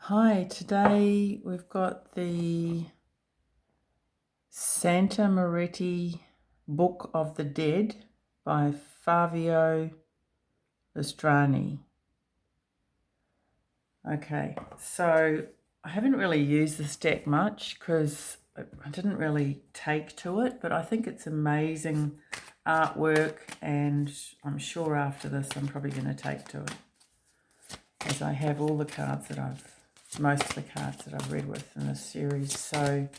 Hi, today we've got the Santa Moretti Book of the Dead by Fabio Lestrani. Okay, so I haven't really used this deck much because I didn't really take to it, but I think it's amazing artwork, and I'm sure after this I'm probably going to take to it, as I have all the cards that most of the cards that I've read with in this series. So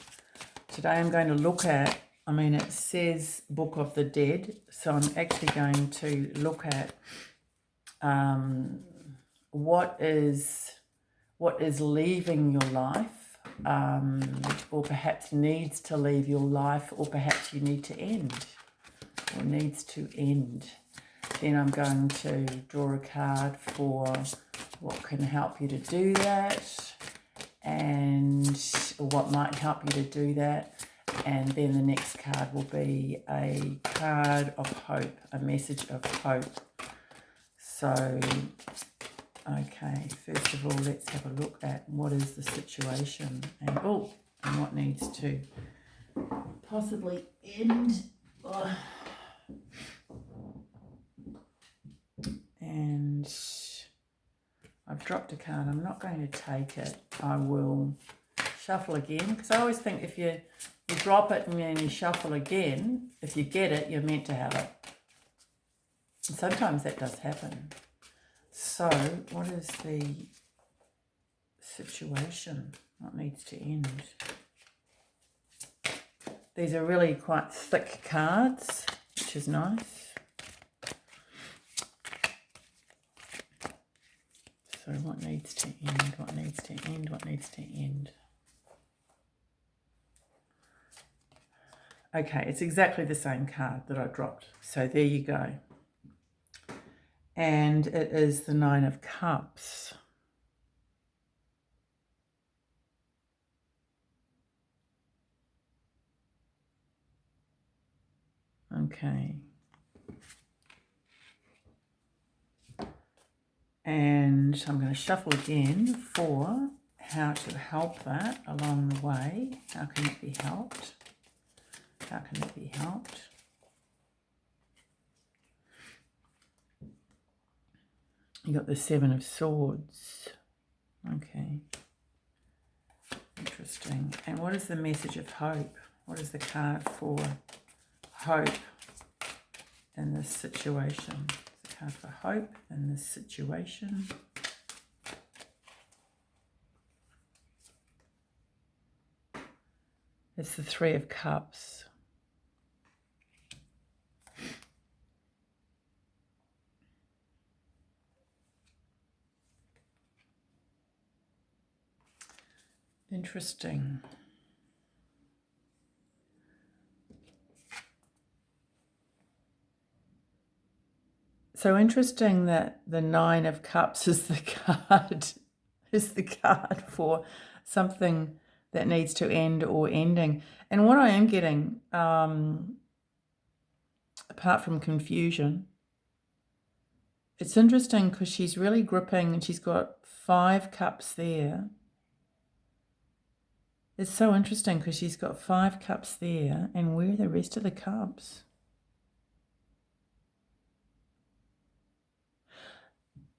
today I'm going to look at, it says Book of the Dead, so I'm actually going to look at what is leaving your life, or perhaps needs to leave your life, or perhaps you need to end, or needs to end. Then I'm going to draw a card for what can help you to do that, and what might help you to do that. And then the next card will be a card of hope, a message of hope. So, okay, first of all, let's have a look at what is the situation and what needs to possibly end. And I've dropped a card. I'm not going to take it. I will shuffle again, because I always think if you drop it and then you shuffle again, if you get it, you're meant to have it. And sometimes that does happen. So what is the situation? What needs to end? These are really quite thick cards, which is nice. So what needs to end? What needs to end? What needs to end? Okay, it's exactly the same card that I dropped. So there you go. And it is the Nine of Cups. Okay. And I'm going to shuffle again for how to help that along the way. How can it be helped? How can it be helped? You got the Seven of Swords. Okay. Interesting. And what is the message of hope? What is the card for hope in this situation? It's a card for hope in this situation. It's the Three of Cups. Interesting. So interesting that the Nine of Cups is the card for something that needs to end or ending. And what I am getting, apart from confusion, it's interesting because she's really gripping, and she's got 5 cups there. It's so interesting because she's got 5 cups there, and where are the rest of the cups?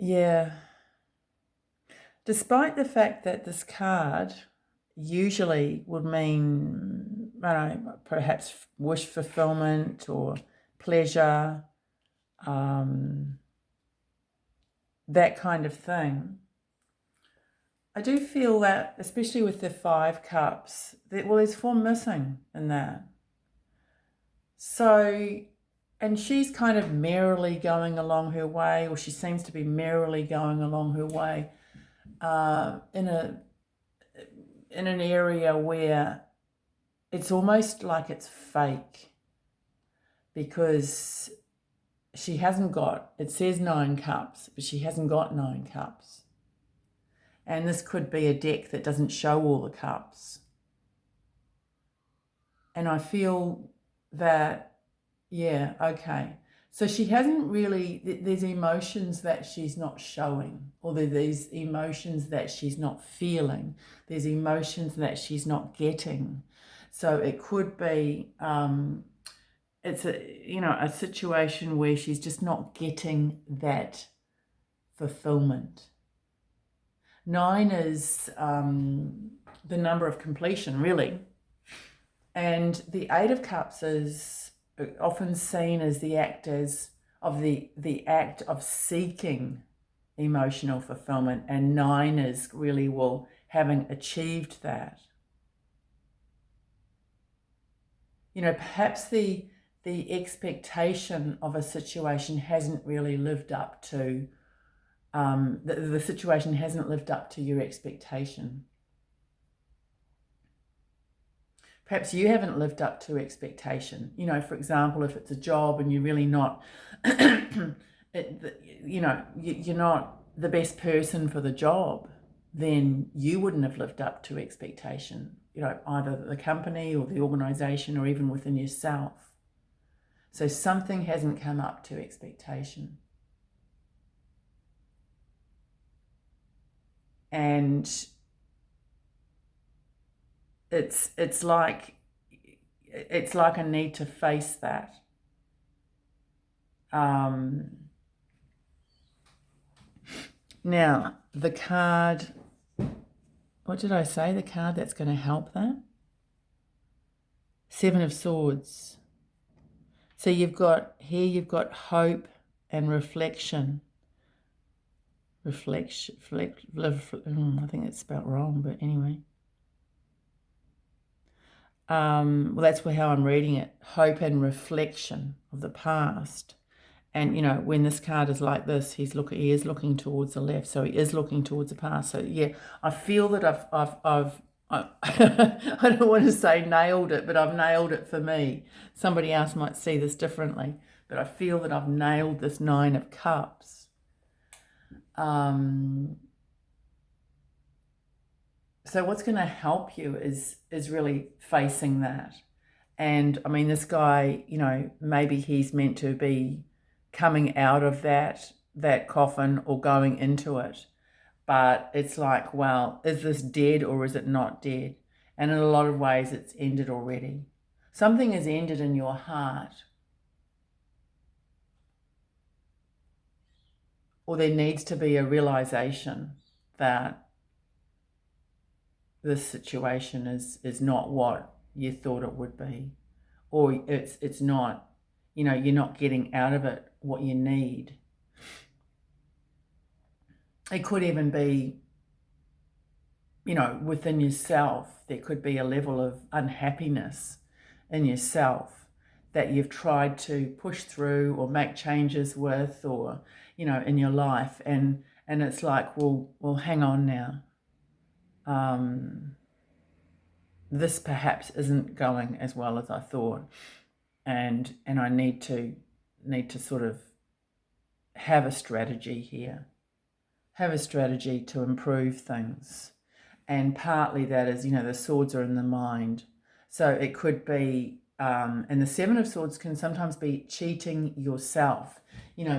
Yeah. Despite the fact that this card usually would mean, I don't know, perhaps wish fulfillment or pleasure, that kind of thing, I do feel that, especially with the 5 cups, that, well, there's 4 missing in that. So, and she's kind of merrily going along her way, or she seems to be merrily going along her way, in an area where it's almost like it's fake, because she hasn't got, it says 9 cups, but she hasn't got 9 cups. And this could be a deck that doesn't show all the cups. And I feel that, yeah, okay. So she hasn't really, there's emotions that she's not showing, or there's emotions that she's not feeling. There's emotions that she's not getting. So it could be, it's a situation where she's just not getting that fulfillment. 9 is the number of completion, really. And the 8 of Cups is often seen as the act of seeking emotional fulfillment, and 9 is really, well, having achieved that. Perhaps the expectation of a situation hasn't really lived up to the situation hasn't lived up to your expectation. Perhaps you haven't lived up to expectation. For example, if it's a job and you're really not, you're not the best person for the job, then you wouldn't have lived up to expectation, either the company or the organization or even within yourself. So something hasn't come up to expectation. And it's like a need to face that. Now, the card, what did I say? The card that's going to help that? 7 of Swords. So you've got hope and reflection. I think it's spelled wrong, but anyway. Well, that's how I'm reading it. Hope and reflection of the past. And, when this card is like this, he is looking towards the left. So he is looking towards the past. So, yeah, I feel that I don't want to say nailed it, but I've nailed it for me. Somebody else might see this differently. But I feel that I've nailed this 9 of Cups. So what's going to help you is really facing that. And, I mean, this guy, maybe he's meant to be coming out of that coffin or going into it. But it's like, well, is this dead or is it not dead? And in a lot of ways, it's ended already. Something is ended in your heart. Or there needs to be a realization that this situation is not what you thought it would be. Or it's not, you're not getting out of it what you need. It could even be, within yourself, there could be a level of unhappiness in yourself that you've tried to push through or make changes with, or, in your life. And it's like, well, hang on now. This perhaps isn't going as well as I thought. And I need to sort of have a strategy here. Have a strategy to improve things. And partly that is, the swords are in the mind. So it could be, and the 7 of Swords can sometimes be cheating yourself.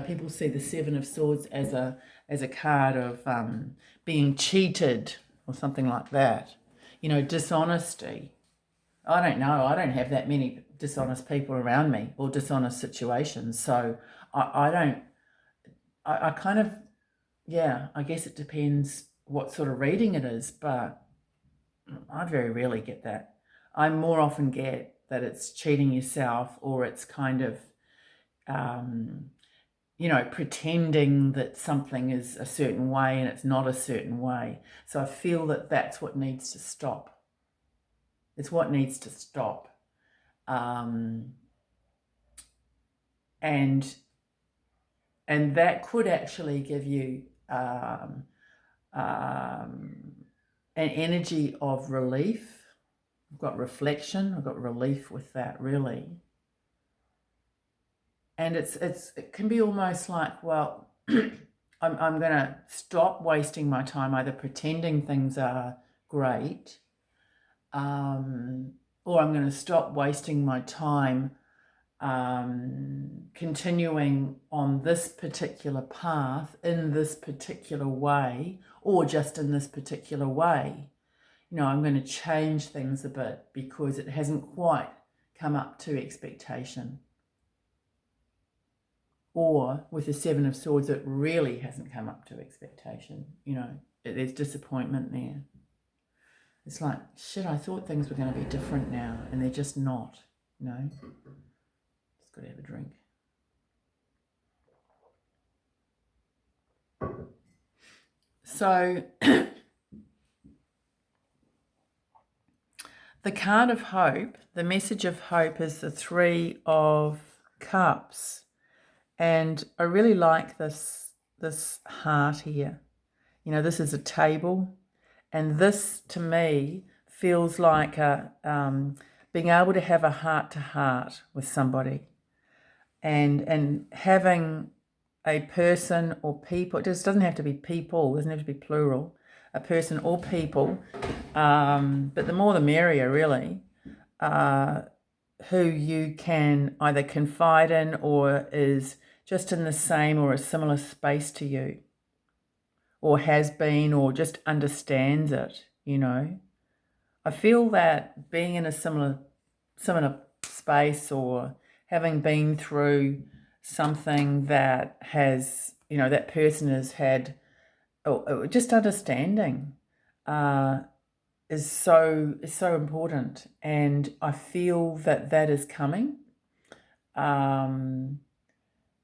People see the 7 of Swords as a card of being cheated or something like that. Dishonesty. I don't know. I don't have that many dishonest people around me or dishonest situations. So I kind of, yeah, I guess it depends what sort of reading it is, but I very rarely get that. I more often get that it's cheating yourself, or it's kind of, pretending that something is a certain way and it's not a certain way. So I feel that that's what needs to stop. It's what needs to stop. And that could actually give you an energy of relief. I've got reflection, I've got relief with that, really. And it can be almost like, well, I'm going to stop wasting my time either pretending things are great, or I'm going to stop wasting my time continuing on this particular path in this particular way, or just in this particular way. I'm going to change things a bit because it hasn't quite come up to expectation. Or with the Seven of Swords, it really hasn't come up to expectation. There's disappointment there. It's like, shit, I thought things were going to be different now, and they're just not, Just got to have a drink. So, the card of hope, the message of hope is the Three of Cups. And I really like this heart here. This is a table. And this, to me, feels like being able to have a heart-to-heart with somebody. And having a person or people, it just doesn't have to be people, it doesn't have to be plural, a person or people, but the more the merrier, really, who you can either confide in or is just in the same or a similar space to you, or has been, or just understands it, I feel that being in a similar space, or having been through something that has, that person has had, or just understanding is so important. And I feel that is coming.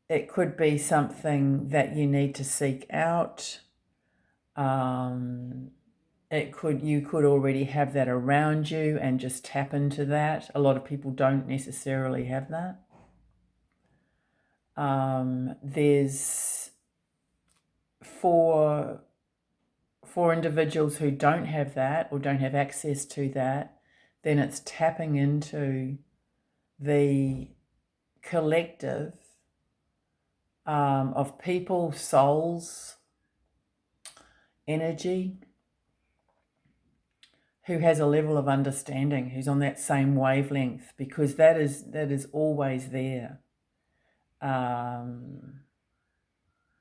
It could be something that you need to seek out. You could already have that around you and just tap into that. A lot of people don't necessarily have that. There's for individuals who don't have that or don't have access to that, then it's tapping into the collective of people, souls, energy, who has a level of understanding, who's on that same wavelength, because that is always there.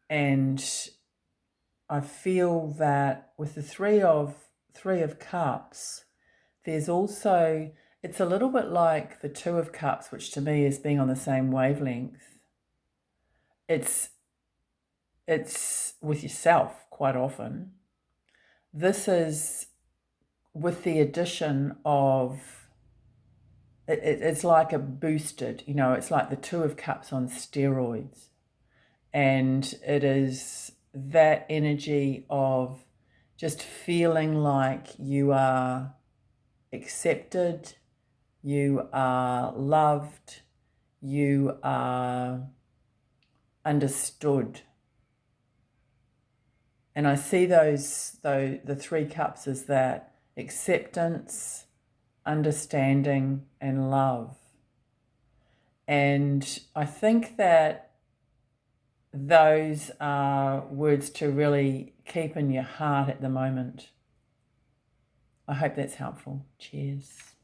And I feel that with the Three of Cups, there's also, it's a little bit like the Two of Cups, which to me is being on the same wavelength. It's with yourself quite often. This is with the addition of, it's like a boosted, it's like the Two of Cups on steroids. And it is that energy of just feeling like you are accepted, you are loved, you are understood. And I see the Three Cups as that acceptance, understanding, and love. And I think that those are words to really keep in your heart at the moment. I hope that's helpful. Cheers.